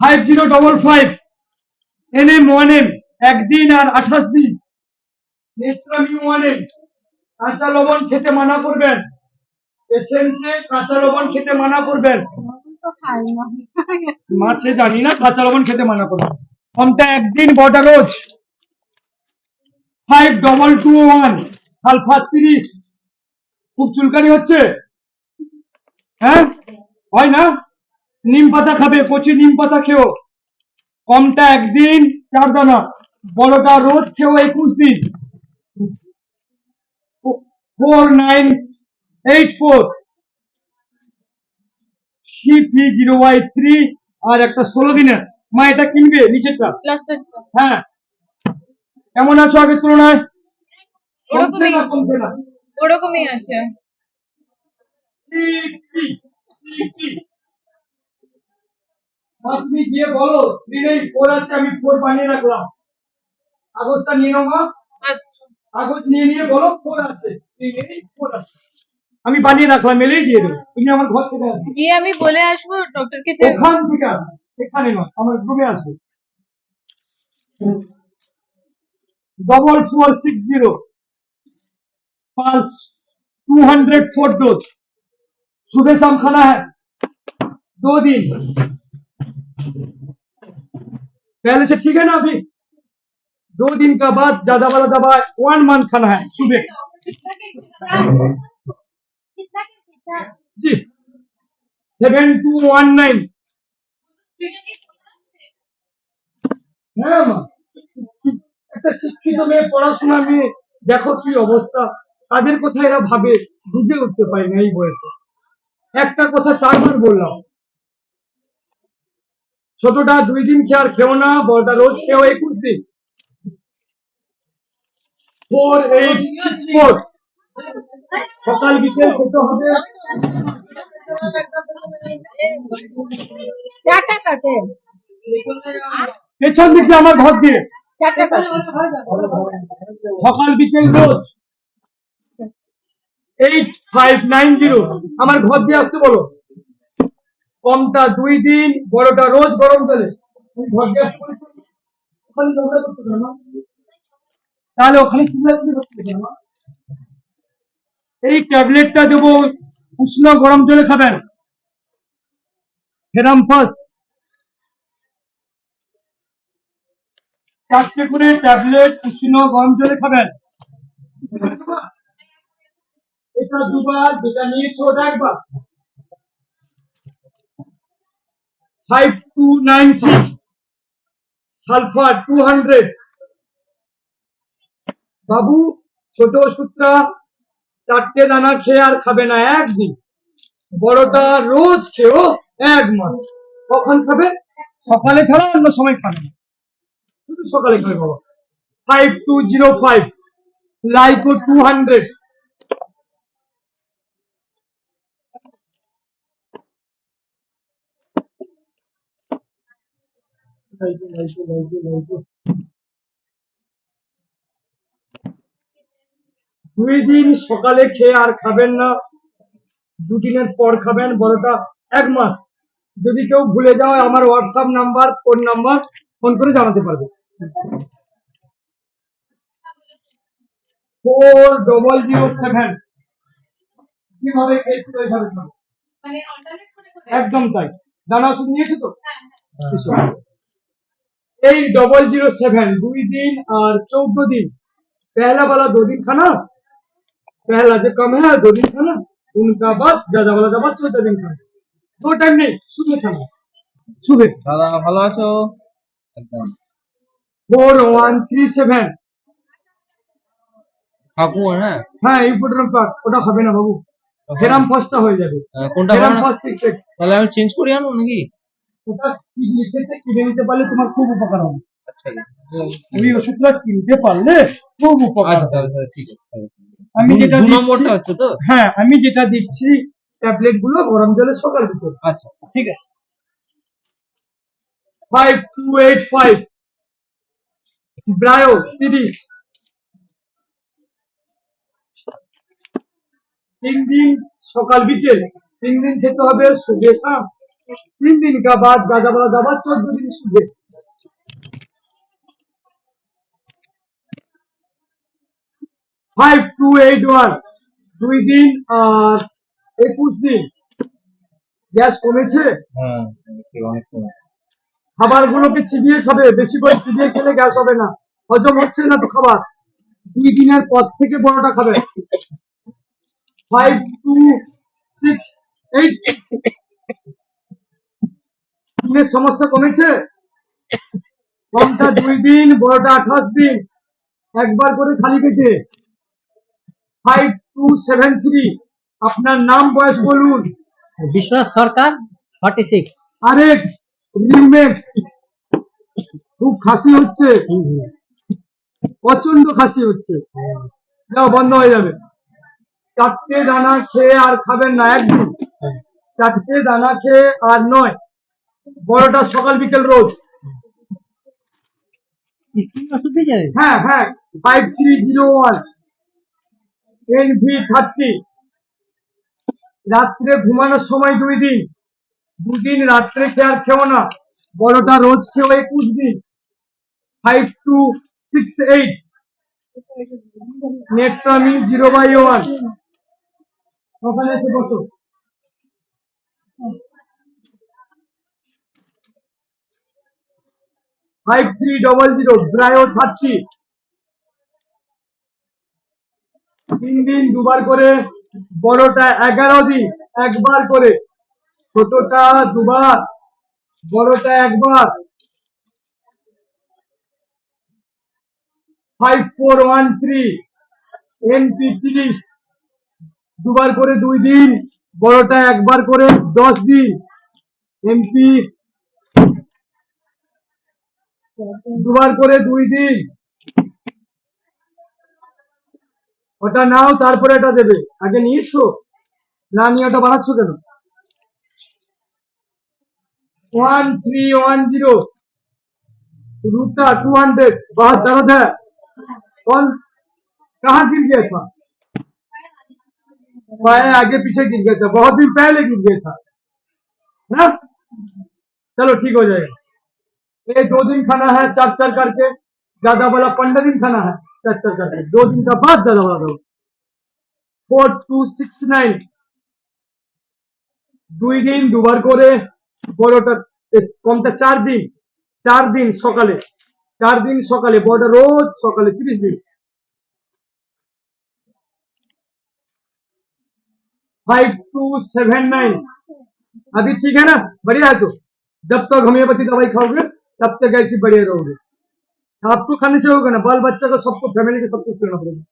5055 NM1M একদিন আর 28 দিন। নেত্রামিউ1M কাঁচা লবণ খেতে মানা করবেন, পেশেন্টকে কাঁচা লবণ খেতে মানা করবেন। মাছে জানি না, কাঁচা লবণ খেতে মানা করবেন। কোনটা একদিন বড়টা রোজ। 5221 সালফার 30। খুব চুলকানি হচ্ছে, হ্যাঁ হয় না? নিম পাতা খাবে, কচি নিম পাতা খেও। কমটা একদিন 4 দানা, বড়টা রোজ খেও 21 দিন। 4984 C30Y3 আর একটা 16 দিনের। মা এটা কিনবে নিচেরটা? হ্যাঁ। কেমন আছো আগের তুলনায়? কমছে না? ওরকমই আছে। আপনি গিয়ে বলো 3 আছে, আমি 4 বানিয়ে রাখলাম। কাগজটা নিয়ে নাও মা। আচ্ছা, কাগজ নিয়ে বলো 4 আছে, 4 আছে। আমি বানিয়ে রাখলাম, মেলেই দিয়ে দেবো। তুমি আমার ঘর থেকে আসবে। গিয়ে আমি বলে আসবো ডক্টরকে যে ওখান থেকে আসবে, এখানে নয়, আমার রুমে আসবে। 4460 पाल्स 204 डोज। सुबह शाम खाना है 2 दिन। पहले से ठीक है ना? अभी 2 दिन का बाद ज्यादा वाला दवा 1 मंथ खाना है सुबह। जी 7219। হ্যাঁ মা, একটা শিক্ষিত মেয়ে, পড়াশোনা মেয়ে, দেখো কি অবস্থা। তাদের কথা এরা ভাবে, বুঝে উঠতে পারে না এই বয়সে। একটা কথা 4 বার বললাম। ছোটটা 2 দিন খেয়ে আর খেও না, বড়টা রোজ খেও 21 দিন। 4864 সকাল বিকেল খেতে হবে। চারটা কাটে পেছন দিকে আমার ঘর দিয়ে চারটা কাটে সকাল বিকেল রোজ 8590 আমার ঘর দিয়ে আসতে বলো। কমটা 2 দিন, বড়টা রোজ গরম জলে। তুমি ঘর দিয়ে আসতে বলেছো, ওখানে নোংরা করতে পারো না? তাহলে ওখানে চিল্লাচিল্লি করতে পারো না? এই ট্যাবলেটটা দেবো, উষ্ণ গরম জলে খাবেন। ফেরামফাস 4টে করে ট্যাবলেট উষ্ণ গরম জলে খাবেন। এটা 2 বার, যেটা নিয়েছো ওটা 1 বার। 5296 সালফার 200। বাবু ছোট ওষুধটা 4টে দানা খেয়ে আর খাবে না 1 দিন। বড়টা রোজ খেও 1 মাস। কখন খাবে? সকালে ছাড়া অন্য সময় খাবে না, শুধু সকালে খাবে বাবা। 5205 লাইকো 200। লাইকো লাইকো লাইকো লাইকো 2 দিন সকালে খেয়ে আর খাবেন না, 2 দিনের পর খাবেন। বড়টা 1 মাস। যদি কেউ ভুলে যাও, আমার WhatsApp number, phone number, phone করে জানাতে পারবে। 4007 কিভাবে খেয়েছিল ওইভাবে খাবে, একদম তাই। দানা ওষুধ নিয়েছো তো? এই 007 2 दिन और 14 दिन। पहला वाला 2 दिन खाना, पहला जो कम है 2 दिन खाना, उनका बाद ज्यादा वाला दवा 14 दिन खाना। 2 टाइम नहीं, सुबह खाना, सुबह। দাদা ভালো আছো? একদম 4137। ঠাকুর, হ্যাঁ হ্যাঁ ইম্পোর্টেন্ট পার্ট, ওটা হবে না বাবু। ফেরাম ফার্স্টটা হয়ে যাবে। কোনটা ফেরাম বানানো? First 6x। তাহলে আমি চেঞ্জ করে আনো নাকি? ওটা কি লিখেছে, কিনে নিতে পারলে তোমার খুব উপকার হবে। আচ্ছা ওই ওষুধটা কিনতে পারলে খুব উপকার আচ্ছা, হবে। তাহলে তাহলে ঠিক আছে। আমি যেটা দু দিচ্ছি, নম্বরটা হচ্ছে তো? হ্যাঁ আমি যেটা দিচ্ছি ট্যাবলেট গুলো গরম জলে সকাল বিকেল। আচ্ছা ঠিক আছে। 5285 ব্রায়ো 30। 3 दिन সকাল বিকেল, 3 दिन খেতে হবে সুবে শাম। 3 दिन का बाद गाजा वाला दवा 14 दिन सुबह 5281 2 दिन আর 21 দিন গ্যাস কমেছে হ্যাঁ অনেক সময় খাবারগুলোকে চিবিয়ে খাবে বেশি করে চিবিয়ে খেলে গ্যাস হবে না হজম হচ্ছে না তো খাবার 2 দিনের পর থেকে বড়টা খাবে 5268 দিনের সমস্যা কমেছে কমটা 2 দিন বড়টা 28 দিন একবার করে খালি পেটে 5273 আপনার নাম বয়স বলুন বিশ্বনাথ সরকার 46 আরেক্স রিমেক্স খুব খাসি হচ্ছে প্রচন্ড খাসি হচ্ছে যাও বন্ধ হয়ে যাবে 4টে দানা খেয়ে আর খাবেন না একদিন 4টে দানা খেয়ে আর নয় বড়টা সকাল বিকেল রোজ স্কিন ওষুধ দিয়ে যাবে হ্যাঁ হ্যাঁ 5301 NV30 রাত্রে ঘুমানোর সময় 2 দিন 2 দিন রাত্রে খেয়ে আর খেও না বড়টা রোজ খেও 21 দিন 5268 নেট্রামি 0/1 ওখানে এসে বসো 5300 ব্রায়ো 30 3 দিন দুবার করে বড়টা 11 দিন একবার করে ছোটটা দুবার বড়টা একবার 5413 NP30 দুবার করে 2 দিন বড়টা একবার করে 10 দিন MP দুবার করে 2 দিন ওটা নাও তারপরে এটা দেবে আগে নিয়েছো না নিয়ে ওটা বাড়াচ্ছ কেন 1310 रूटा 200 बहुत दर्द है कौन कहाँ गिर गया था पाए आगे पीछे गिर गया था बहुत दिन पहले गिर गया था ना चलो ठीक हो जाएगा ये 2 दिन खाना है 4 करके ज्यादा वाला 15 दिन खाना है 4 करके 2 दिन का बाद ज्यादा वाला दो 4269 2 दिन দুবার করে বড়টা কমটা 4 দিন সকালে 4 दिन সকালে বড়টা রোজ সকালে 30 दिन 5279 अभी ठीक है ना बढ़िया है तो जब तक होम्योपैथी दवाई खाओगे तब तक ऐसी बढ़िया रहोगे आपको खाने से होगा ना बाल बच्चा को सबको फैमिली को सब कुछ करना पड़ेगा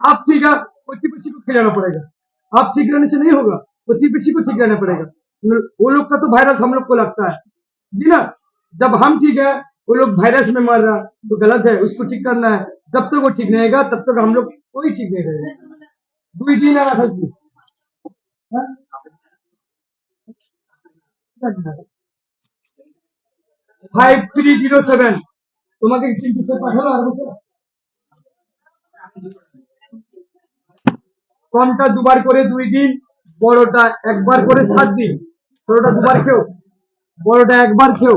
आप ठीक है पति पीछे को खिलाना पड़ेगा आप ठीक रहने से नहीं होगा पति पीछे को ठीक रहना पड़ेगा वो लोग का तो वायरस हम लोग को लगता है जी ना जब हम ठीक है वो लोग वायरस में मर रहा तो गलत है उसको ठीक करना है जब तक वो ठीक नहीं रहेगा तब तक हम लोग कोई ठीक नहीं रहेगा 2 दिन आ रहा था 5307 তোমাকে কিন্তু পাঠালো আর বসে কমটা দুবার করে 2 দিন বড়টা একবার করে 7 দিন ছোটটা দুবার খেও বড়টা একবার খেও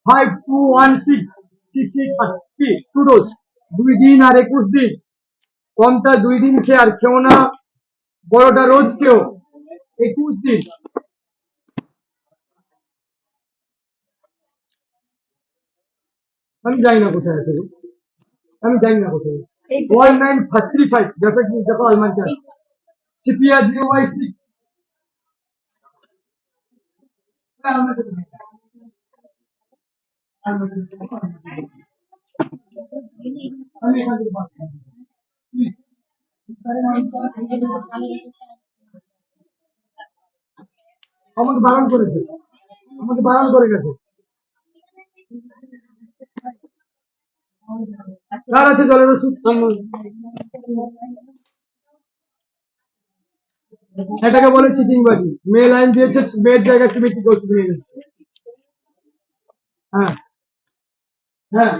5216 সিসি 30 2 ডোজ 2 দিন আর 21 দিন কমটা 2 দিন খেয়ে আর খেও না বড়টা রোজ খেও 21 দিন আমি জানি না কোথায় আছে আমি জানি না কোথায় 1935 डेफिनेटली देखो अलमान क्या सीपिया 0/6 আমাকে বারণ করেছে আমাকে বারণ করে গেছে কার আছে জলের ওষুধ এটাকে বলে চিটিংবাজি মেয়ে লাইন দিয়েছে মেয়ের জায়গায় তুমি কি ওষুধ নিয়ে গেছো হ্যাঁ হ্যাঁ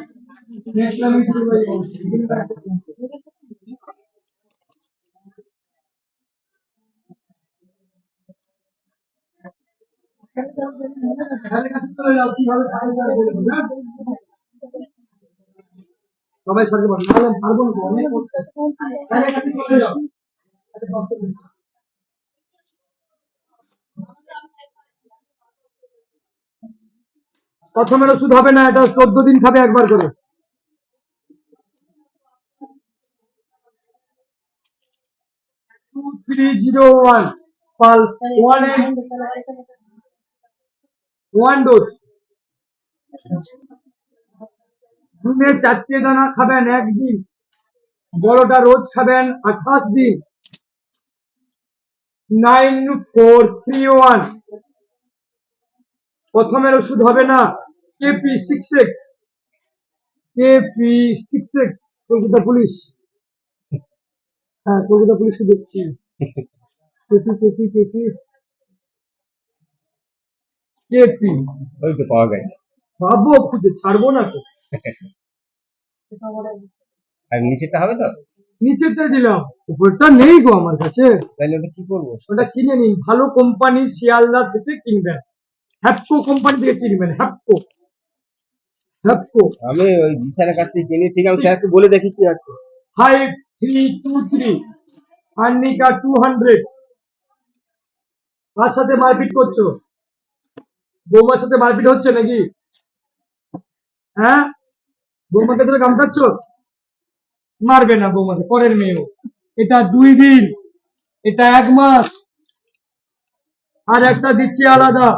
স্যারের কাছে চলে যাও, কিভাবে খাবে স্যার বলে দিন, হ্যাঁ? সবাই স্যারকে বলো, নাহলে পারবো না তো, অনেক করতে হবে। স্যারের কাছে চলে যাও। এত কষ্ট করছো। প্রথমের ওষুধ হবে না, এটা 14 দিন খাবে একবার করে। 2301 পালস 1 ডোজ। দিনে 4টে দানা খাবেন একদিন, বড়টা রোজ খাবেন 28 দিন। 9431 প্রথমের ওষুধ হবে না, KP66 KP66 কলকাতা পুলিশ। হ্যাঁ, কলকাতা পুলিশকে দেখছি। কেপি কেপি কেপি কেপি ওই তো পাওয়া গেছে। ভাববো, খুঁজে ছাড়বো না তো। আর নিচেটা হবে তো? নিচেরটা দিলাম, উপরটা নেই গো আমার কাছে। তাহলে ওটা কি করবো? ওটা কিনে নিন, ভালো কোম্পানি শিয়ালদা থেকে কিনবেন, হ্যাপকো কোম্পানি থেকে কিনবেন, হ্যাপকো হ্যাপকো। আমি ওই বিশালের কাছ থেকে কিনি, ঠিক আছে স্যারকে বলে দেখি কি আছে। 5323 আর্নিকা 200। কার সাথে মারপিট করছো? বৌমার সাথে মারপিট হচ্ছে নাকি? হ্যাঁ, বৌমাকে ধরে কামড়াচ্ছ? মারবে না বৌমাকে, পরের মেয়েও। এটা 2 দিন, এটা 1 মাস, আর একটা দিচ্ছি আলাদা।